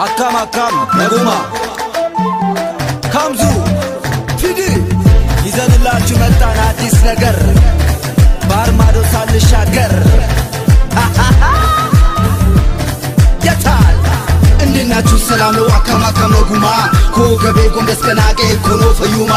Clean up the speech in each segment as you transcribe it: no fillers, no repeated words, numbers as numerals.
አካም ነጉማ ካምዙ ፊዲ ይዘንላችሁ መጣን አዲስ ነገር ባርማዶ ሳልሻገር የታል እንድናችሁ ሰላም ነው አካም ነጉማ ኮገቤ ጎንደስ ከናቄ ኮኖ ፈዩማ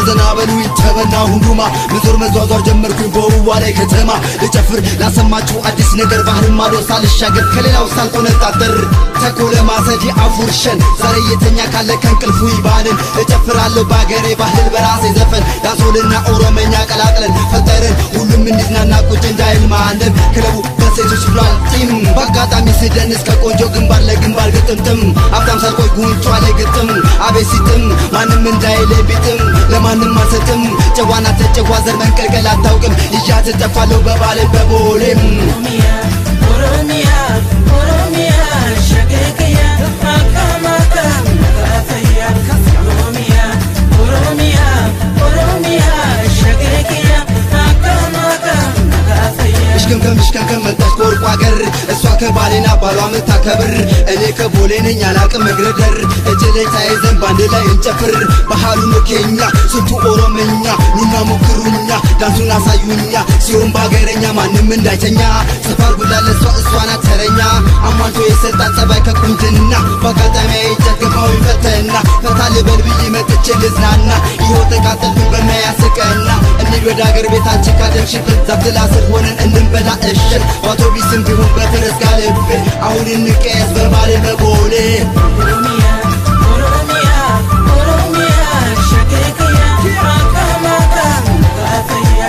ዘና በሉ ይተበና ሁንዱማ ምዞር መዟዟር ጀመርኩኝ በውዋ ላይ ከተማ ልጨፍር ላሰማችሁ አዲስ ነገር ባርማዶ ሳልሻገር ከሌላው ሳልቆነጣጠር ተኮለ ማሰዲ አፉርሸን ዛሬ የተኛ ካለ ከንቅልፉ ይባልን እጨፍራለሁ ባገሬ ባህል በራሴ ዘፈን ዳሶልና ኦሮመኛ ቀላቅለን ፈጠረን ሁሉም እንድናና ቁጭ እንዳይል ማንደም ክለቡ በሴቶች ብሏል ጢም በአጋጣሚ ስደንስ ከቆንጆ ግንባር ለግንባር ግጥምጥም አፍታም ሳልቆይ ጉንጯ ላይ ግጥም አቤሲትም ማንም እንዳይል ቢጥም ለማንም አልሰጥም ጨዋና ተጨዋ ዘር መንቀልቀል አታውቅም ይዣት እጠፋለሁ በባሌ በቦሌም ኦሮሚያ شقيقية مقام نغافية أوروميا شقيقية مقام نغافية مشكم ملتاش كورق واقر اسوا كبالينا بالوا متاكبر اني كبولين يالاق مغردر اجلي تايزن باند لاي انጨፍር ባህሉ ነው ኬኛ ስንቱ ኦሮምኛ ኑና ሞክሩኛ ዳንሱና ሳዩኛ ሲሆን ባገረኛ ማንም እንዳይተኛ ሰፋር ጉዳለሷ እሷና ተረኛ አማንቶ የሰጣን ጸባይ ከቁንጅና በአጋጣሚ ይጀገባው ይፈተና ፈታል በልብይ መጥቼ ልዝናና ይኸው ተቃጠልኩኝ በማያስቀና እንሂድ ወደ አገር ቤታችን ካደርሽበት ዛፍላ ስር ሆነን እንበላ እሸት አውቶቢስም ቢሆን በፈረስ ጋልቤ አሁን እንቀያስ በባሌ በቦሌ ኦሮሚያ ሸቂቅያ ማቃም ነጋፈያ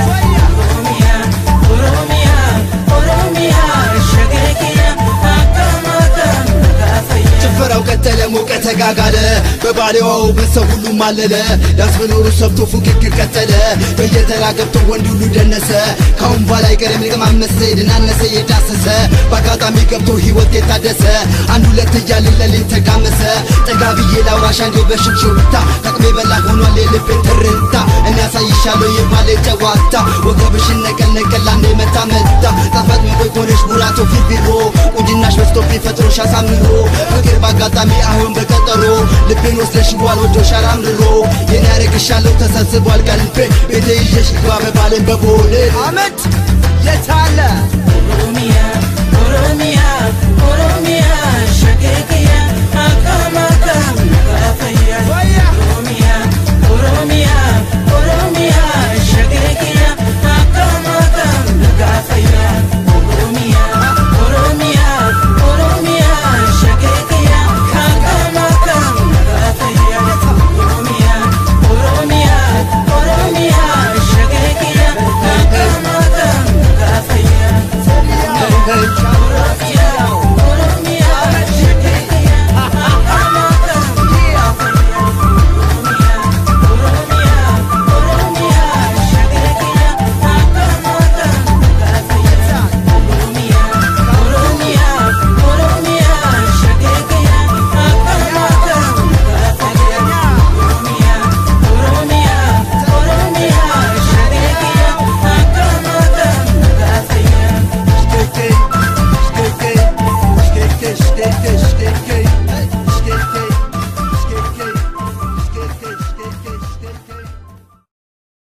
ኦሮሚያ ሸቂቅያ ማቃም ነጋፈያ ጭፈራው ቀጠለ ሞቀ ተጋጋለ በባሌዋው በሰው ሁሉ ማለለ ዳስ በኖሩ ሰብቶ ፉክክር ቀጠለ በየተራ ገብቶ ወንድ ሁሉ ደነሰ ካሁን በኋላ አይቀርም ለማመሰ ድናነሰ የዳሰሰ በአጋጣሚ ገብቶ ህይወት የታደሰ አንድ ሁለት እያለ ለሊት ተጋመሰ ጠጋብዬ ላውራሻ እንደው በሽክሽክታ ተቅሜ በላ ሆኗል የልቤ ትርታ እኔ ያሳይሻለሁ የባሌ ጨዋታ ወገብሽን ነቀል አንዴ መታ ጣፋጭ መቆይ ኮነሽ ጉራቶ ፊርፊሮ ቁንጅናሽ በስቶብኝ ፈጥሮሽ አሳምሮ ፍቅር በአጋጣሚ አሁን በቀጠሮ ልቤን ወስደሽዋል ወዶሻል አምርሮ የኔ ያረግሻለሁ ተሰብስቧል ቀልቤ ቤቴ ይዤሽ ግባ በባሌን በቦሌ አመት የታ